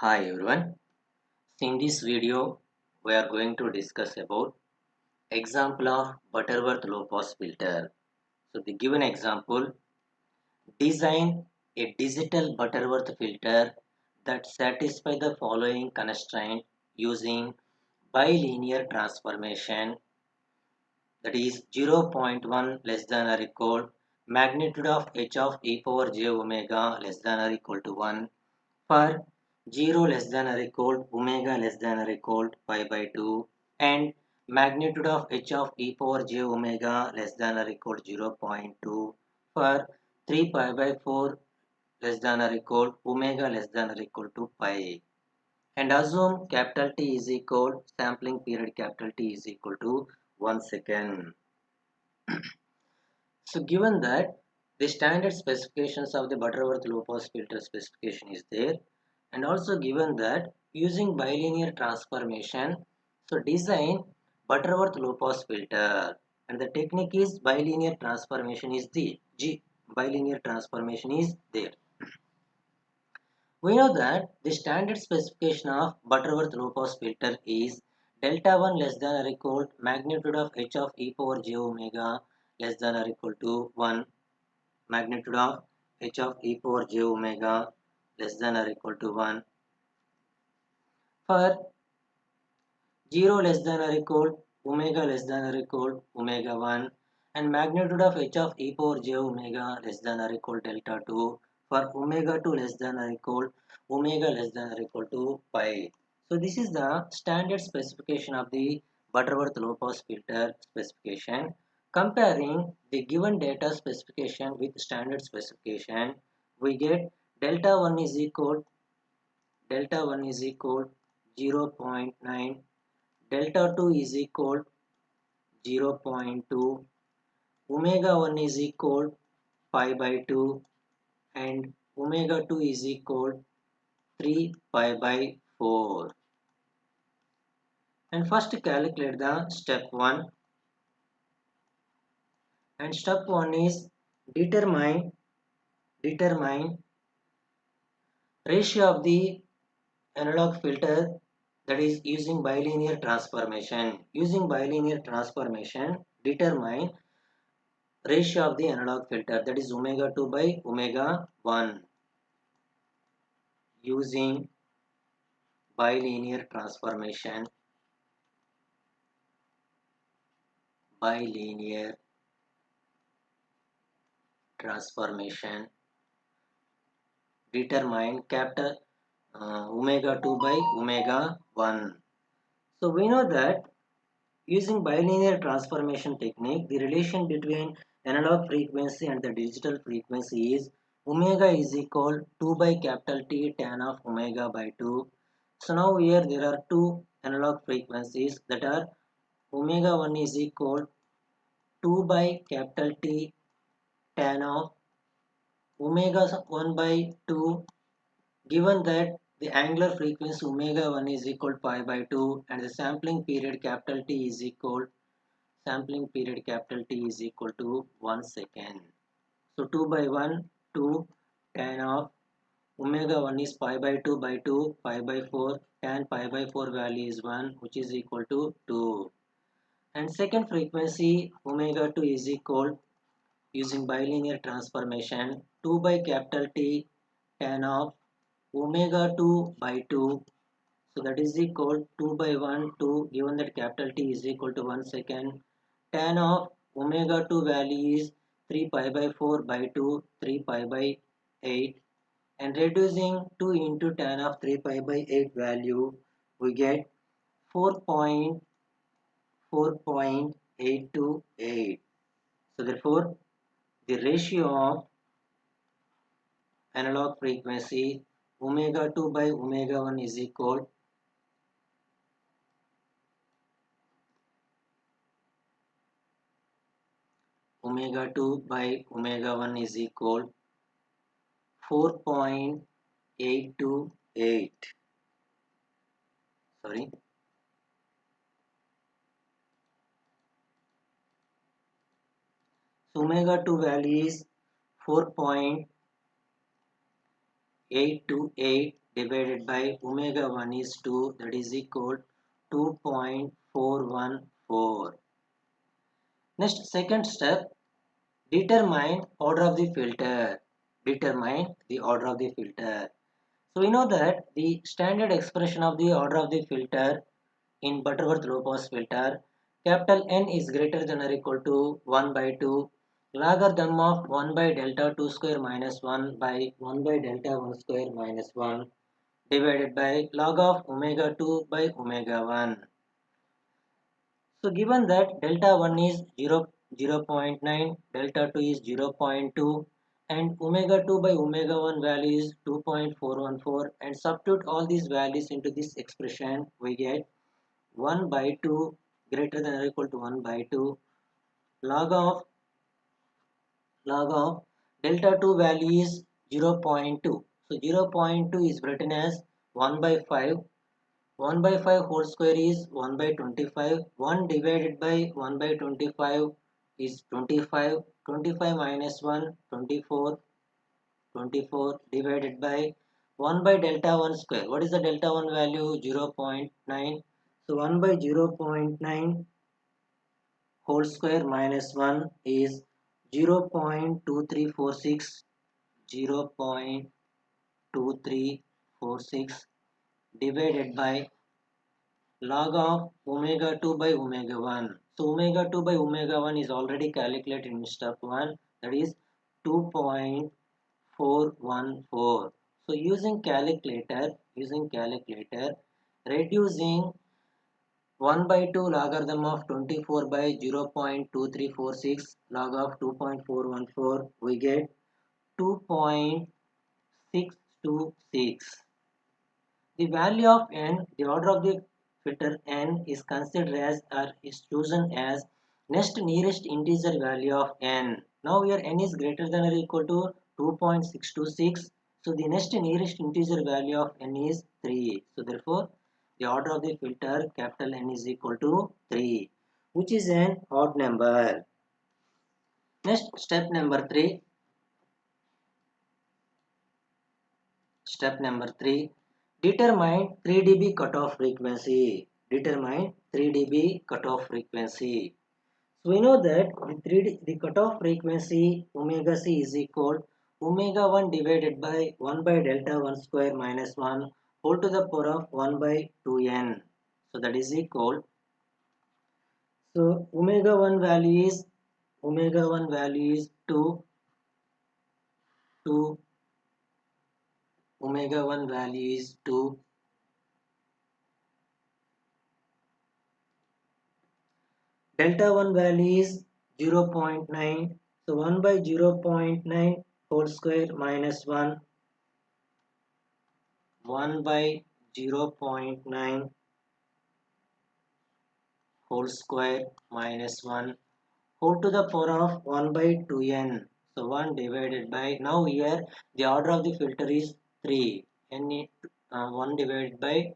Hi everyone. In this video, we are going to discuss about example of Butterworth low pass filter. So the given example, design a digital Butterworth filter that satisfy the following constraint using bilinear transformation, that is zero point 0.1 less than or equal magnitude of h of e power j omega less than or equal to 1 for 0 less than or equal omega less than or equal pi by 2 and magnitude of h of e power j omega less than or equal 0.2 for 3 pi by 4 less than or equal omega less than or equal to pi, and assume capital T is equal sampling period capital T is equal to 1 second. So given that the standard specifications of the Butterworth low pass filter specification is there, and also given that using bilinear transformation, so design Butterworth low pass filter, and the technique is bilinear transformation is the bilinear transformation is there. We know that the standard specification of Butterworth low pass filter is delta 1 less than or equal magnitude of h of e power j omega less than or equal to 1, magnitude of h of e power j omega less than or equal to 1 for 0 less than or equal omega less than or equal omega 1, and magnitude of h of e power j omega less than or equal delta 2 for omega 2 less than or equal omega less than or equal to pi. So this is the standard specification of the Butterworth low pass filter specification. Comparing the given data specification with standard specification, we get delta 1 is equal 0.9, delta 2 is equal 0.2, omega 1 is equal pi by 2, and omega 2 is equal 3 pi by 4. And first calculate the step 1, and step 1 is determine ratio of the analog filter, that is using bilinear transformation. Using bilinear transformation, determine ratio of the analog filter, that is omega 2 by omega 1 using bilinear transformation. Bilinear transformation determine capital omega 2 by omega 1. So we know that using bilinear transformation technique, the relation between analog frequency and the digital frequency is omega is equal 2 by capital T tan of omega by 2. So now here there are two analog frequencies, that are omega 1 is equal 2 by capital T tan of omega 1 by 2, given that the angular frequency omega 1 is equal pi by 2 and the sampling period capital T is equal to 1 second. So 2 by 1, 2 tan of omega 1 is pi by 2 by 2 pi by 4, tan pi by 4 value is 1, which is equal to 2. And second frequency omega 2 is equal, using bilinear transformation, 2 by capital T tan of omega 2 by 2. So that is equal 2 by 1, 2, given that capital T is equal to 1 second. Tan of omega 2 value is 3 pi by 4 by 2, 3 pi by 8. And reducing 2 into tan of 3 pi by 8 value, we get 4.828. So therefore, the ratio of analog frequency omega 2 by omega 1 is equal omega 2 by omega 1 is equal 4.828. Sorry. So omega 2 value is 4.828 divided by omega 1 is 2, that is equal 2.414. Next, second step, determine order of the filter. Determine the order of the filter. So we know that the standard expression of the order of the filter in Butterworth low pass filter, capital N is greater than or equal to 1 by 2, logarithm of 1 by delta 2 square minus 1 by 1 by delta 1 square minus 1 divided by log of omega 2 by omega 1. So given that delta 1 is 0 0.9, delta 2 is 0.2 and omega 2 by omega 1 value is 2.414 and substitute all these values into this expression, we get 1 by 2 greater than or equal to 1 by 2 log of delta 2 value is 0.2. So 0.2 is written as 1 by 5. 1 by 5 whole square is 1 by 25. 1 divided by 1 by 25 is 25. 25 minus 1, 24. 24 divided by 1 by delta 1 square. What is the delta 1 value? 0.9. So 1 by 0.9 whole square minus 1 is 0.2346. 0.2346 divided by log of omega 2 by omega 1. So omega 2 by omega 1 is already calculated in step 1, that is 2.414. So using calculator, reducing 1 by 2 logarithm of 24 by 0.2346 log of 2.414, we get 2.626. The value of n, the order of the filter n is considered as or is chosen as next nearest integer value of n. Now here n is greater than or equal to 2.626. So the next nearest integer value of n is 3. So therefore the order of the filter capital N is equal to 3, which is an odd number. Next, step number 3. Step number 3. Determine 3 dB cutoff frequency. Determine 3 dB cutoff frequency. So we know that the cutoff frequency omega c is equal omega 1 divided by 1 by delta 1 square minus 1 whole to the power of 1 by 2n. So that is equal. So omega 1 value is 2, omega 1 value is 2, delta 1 value is 0.9. So 1 by 0.9 whole square minus 1, 1 by 0.9 whole square minus 1 whole to the power of 1 by 2n. So 1 divided by, now here the order of the filter is 3. N 1 divided by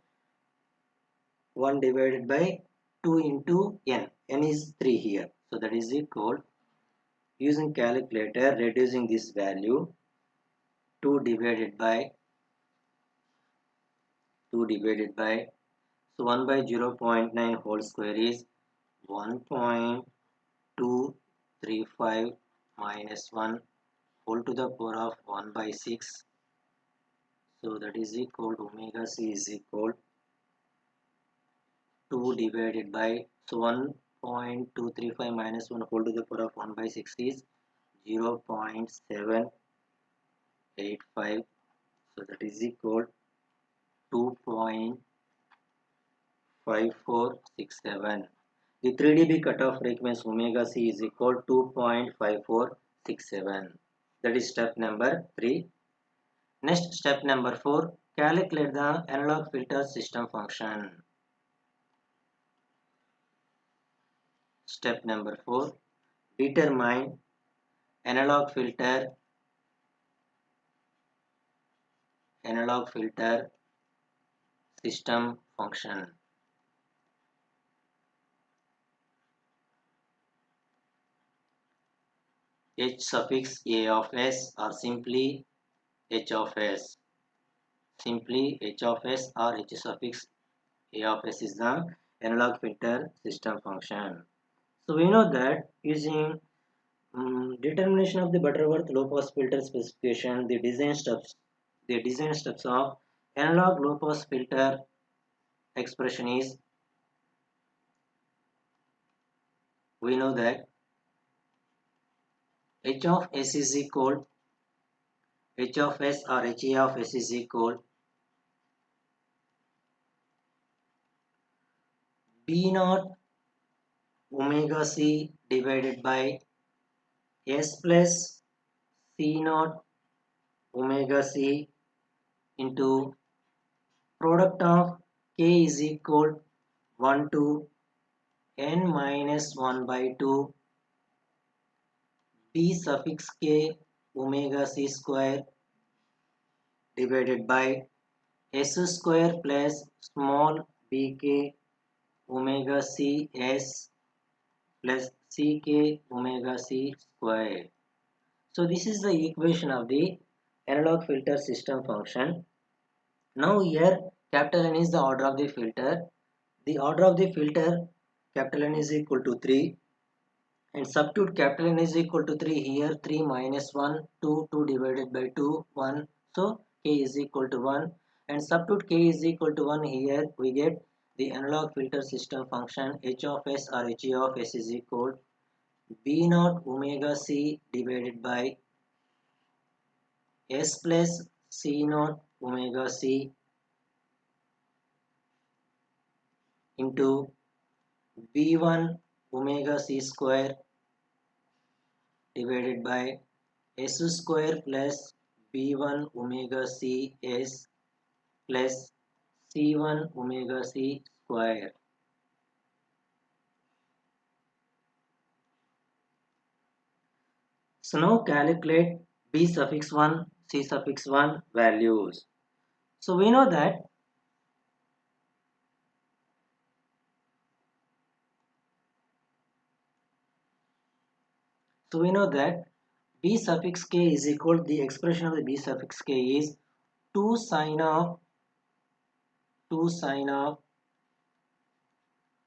2 into n. N is 3 here. So that is equal, using calculator, reducing this value, 2 divided by so 1 by 0.9 whole square is 1.235 minus 1 whole to the power of 1 by 6. So that is equal to omega c is equal 2 divided by, so 1.235 minus 1 whole to the power of 1 by 6 is 0.785. So that is equal 2.5467. The 3 dB cutoff frequency omega c is equal 2.5467. That is step number 3. Next, step number 4. Calculate the analog filter system function. Step number 4. Determine analog filter system function. H suffix a of s or simply h of s. Simply h of s or h suffix a of s is the analog filter system function. So we know that using determination of the Butterworth low pass filter specification, the design steps of analog low pass filter expression is, we know that h of s is equal h of s or he of s is equal b naught omega c divided by s plus c naught omega c into product of k is equal 1 to n minus 1 by 2 b suffix k omega c square divided by s square plus small bk omega c s plus ck omega c square. So this is the equation of the analog filter system function. Now here capital N is the order of the filter. The order of the filter capital N is equal to 3, and substitute capital N is equal to 3 here. 3 minus 1, 2, 2 divided by 2, 1. So k is equal to 1, and substitute k is equal to 1 here. We get the analog filter system function h of s or he of s is equal b naught omega c divided by s plus c naught omega c into b1 omega c square divided by s square plus b1 omega c s plus c1 omega c square. So now calculate b suffix 1 c suffix 1 values. So we know that b suffix k is equal, the expression of the b suffix k is 2 sine of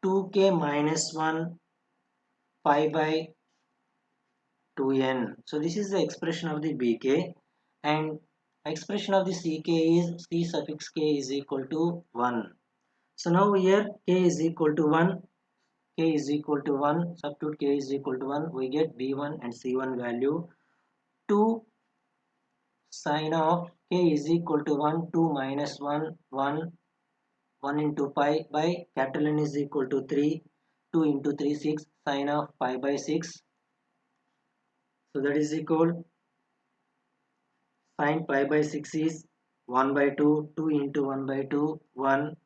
2k minus 1 pi by 2n. So this is the expression of the bk, and expression of the ck is c suffix k is equal to 1. So now here k is equal to 1, substitute k is equal to 1, we get b1 and c1 value. 2 sine of k is equal to 1, 2 minus 1, 1, 1 into pi by capital N is equal to 3, 2 into 3, 6, sine of pi by 6. So that is equal, sine pi by 6 is 1 by 2, 2 into 1 by 2, 1,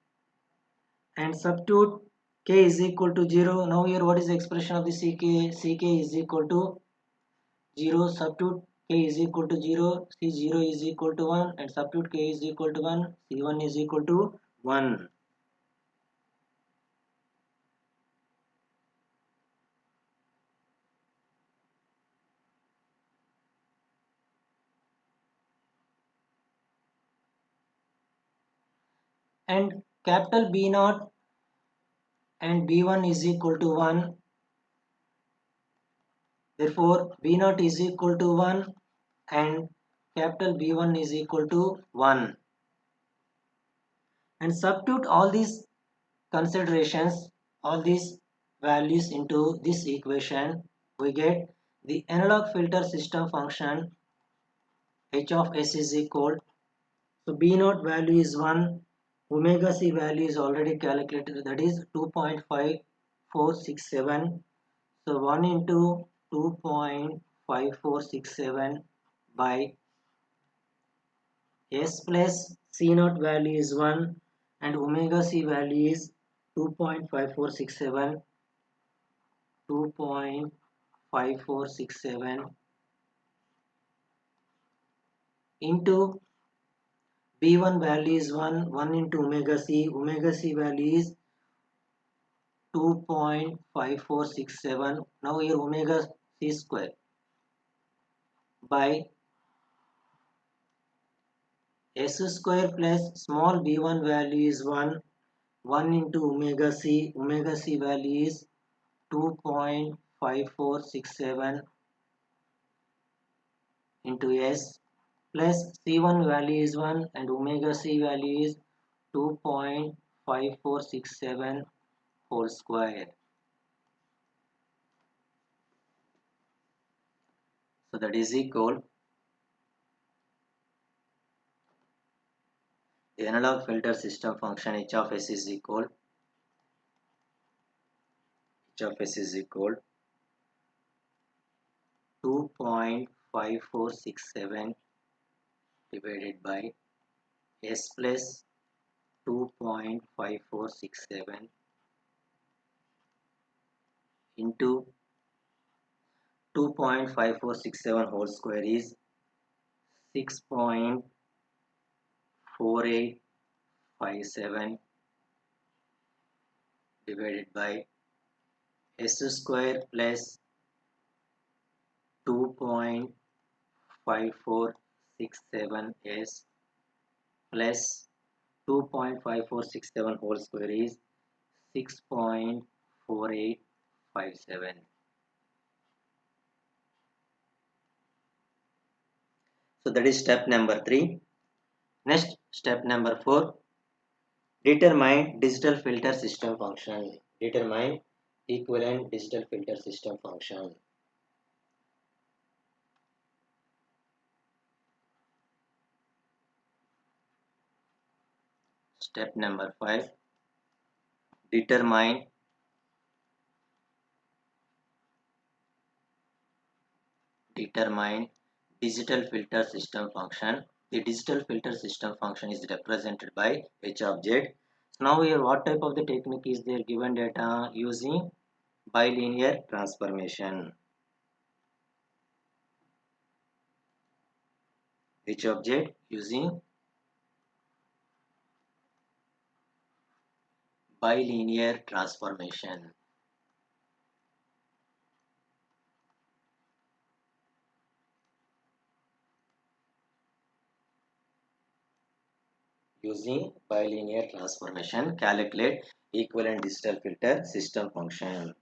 and substitute k is equal to 0. Now here what is the expression of the ck? Ck is equal to 0, substitute k is equal to 0, c0 is equal to 1, and substitute k is equal to 1, c1 is equal to 1. And capital B naught and B1 is equal to 1. Therefore, B naught is equal to 1 and capital B1 is equal to 1. And substitute all these considerations, all these values into this equation, we get the analog filter system function h of s is equal. So B naught value is 1, omega c value is already calculated, that is 2.5467. So 1 into 2.5467 by s plus c naught value is 1 and omega c value is 2.5467, 2.5467 into b1 value is 1, 1 into omega c value is 2.5467. Now here omega c square by S square plus small b1 value is 1 into omega c value is 2.5467 into S plus C1 value is 1 and omega C value is 2.5467 whole square. So that is equal the analog filter system function h of s is equal 2.5467 divided by s plus 2.5467 into 2.5467 whole square is 6.4857 divided by s square plus 2.5467s plus 2.5467 whole square is 6.4857. So that is step number 3. Next, step number 4. Determine digital filter system function. Determine equivalent digital filter system function. Step number 5. Determine digital filter system function. The digital filter system function is represented by h of z. So now here what type of the technique is there? Given data using bilinear transformation. H of z using bilinear transformation. Using bilinear transformation, calculate equivalent digital filter system function.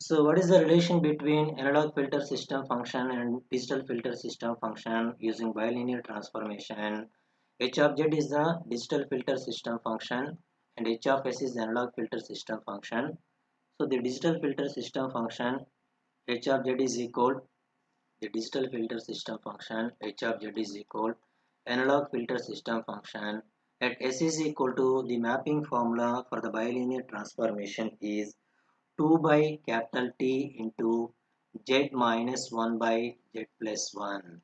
So what is the relation between analog filter system function and digital filter system function using bilinear transformation? H of z is the digital filter system function and h of s is the analog filter system function. So the digital filter system function h of z is equal the digital filter system function h of z is equal analog filter system function at s is equal to the mapping formula for the bilinear transformation is 2 by capital T into z minus 1 by z plus 1.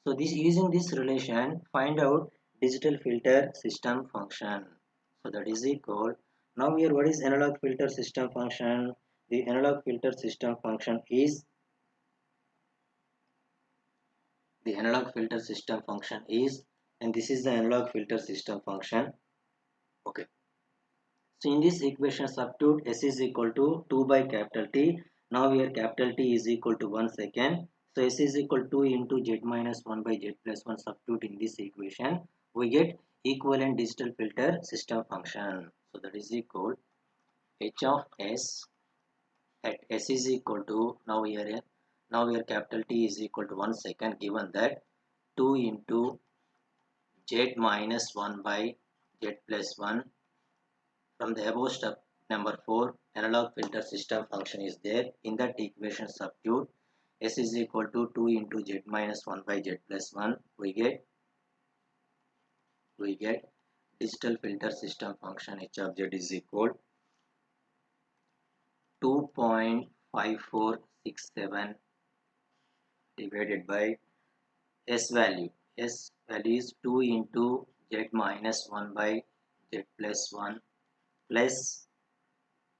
So this using this relation find out digital filter system function. So that is equal. Now here what is analog filter system function? The analog filter system function is and this is the analog filter system function. Okay. So in this equation substitute s is equal to 2 by capital T. Now here capital T is equal to 1 second. So s is equal to 2 into z minus 1 by z plus 1 substitute in this equation. We get equivalent digital filter system function. So that is equal h of s at s is equal to now here capital T is equal to 1 second given that 2 into z minus 1 by z plus 1. From the above step number 4, analog filter system function is there. In that equation substitute s is equal to 2 into z minus 1 by z plus 1. We get digital filter system function h of z is equal 2.5467 divided by s value. S value is 2 into z minus 1 by z plus 1 plus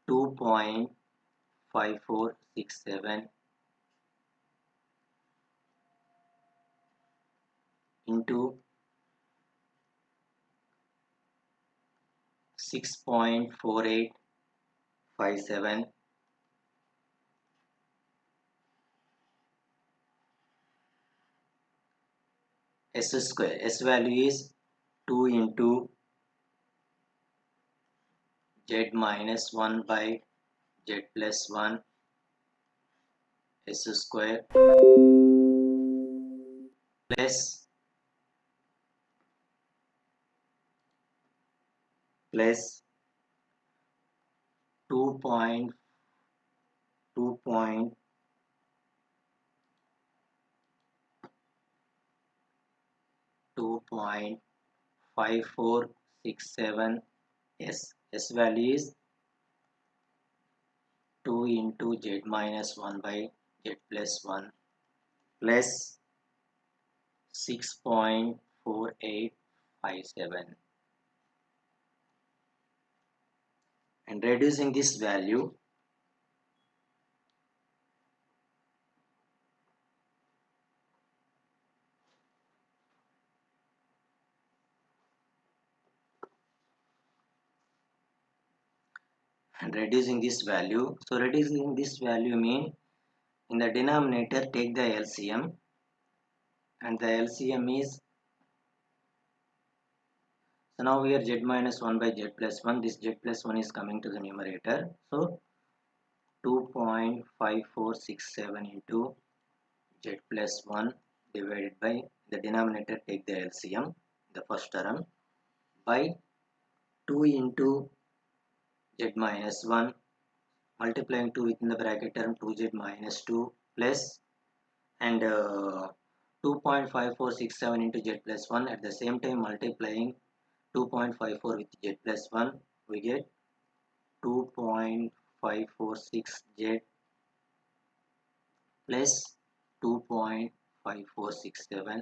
2.5467 into 6.4857 s square. S value is 2 into z minus 1 by z plus 1 s square plus 2.5467 s. S value is 2 into z minus 1 by z plus 1 plus 6.4857, and reducing this value, so reducing this value mean in the denominator take the LCM, and the LCM is, so now here z minus 1 by z plus 1, this z plus 1 is coming to the numerator, so 2.5467 into z plus 1 divided by the denominator take the LCM, the first term, by 2 into z minus 1 multiplying 2 within the bracket term 2z minus 2 plus, and 2.5467 into z plus 1 at the same time multiplying 2.54 with z plus 1, we get 2.546 z plus 2.5467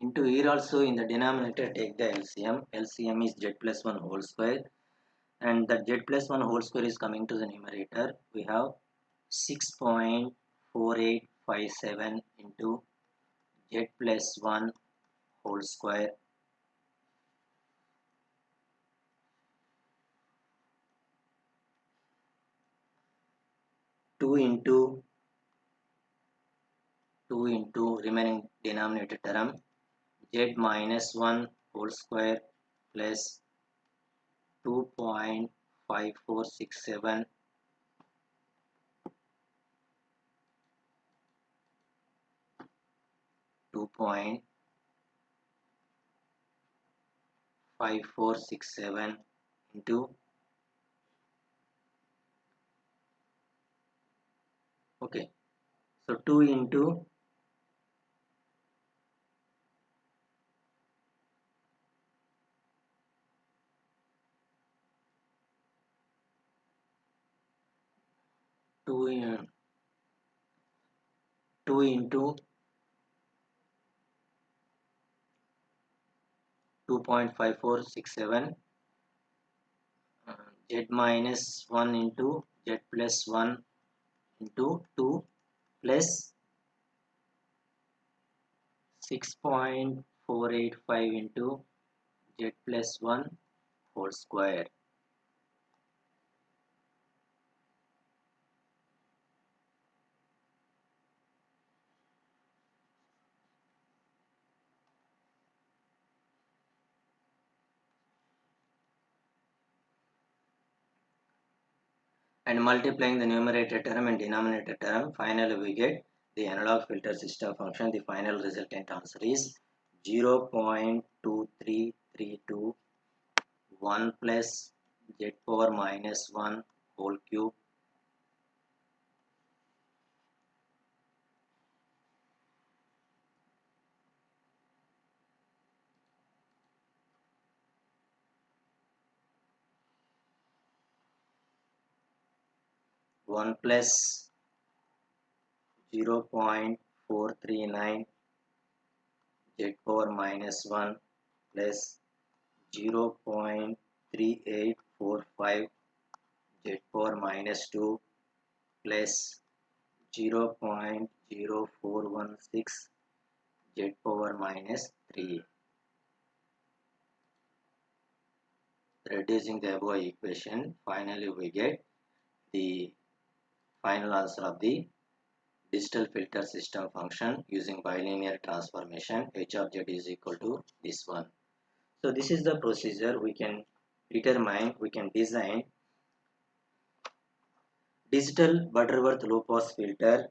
into, here also in the denominator take the LCM. LCM is z plus 1 whole square, and the z plus 1 whole square is coming to the numerator. We have 6.4857 into z plus 1 whole square two into remaining denominator term z minus 1 whole square plus 2.5467 2.5467 into, okay, so 2 into 2 2 into 2.5467 z minus 1 into z plus 1 into 2 plus 6.485 into z plus 1 whole square. And multiplying the numerator term and denominator term, finally we get the analog filter system function. The final resultant answer is 0.23321 plus z power minus 1 whole cube 1 plus 0.439 z power minus 1 plus 0.3845 z power minus 2 plus 0.0416 z power minus 3. Reducing the above equation, finally we get the final answer of the digital filter system function using bilinear transformation. H of z is equal to this one. So this is the procedure we can design digital Butterworth low pass filter,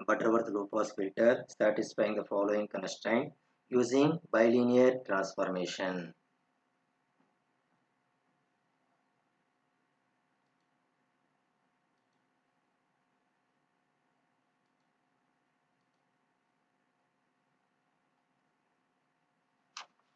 Butterworth low pass filter satisfying the following constraint using bilinear transformation.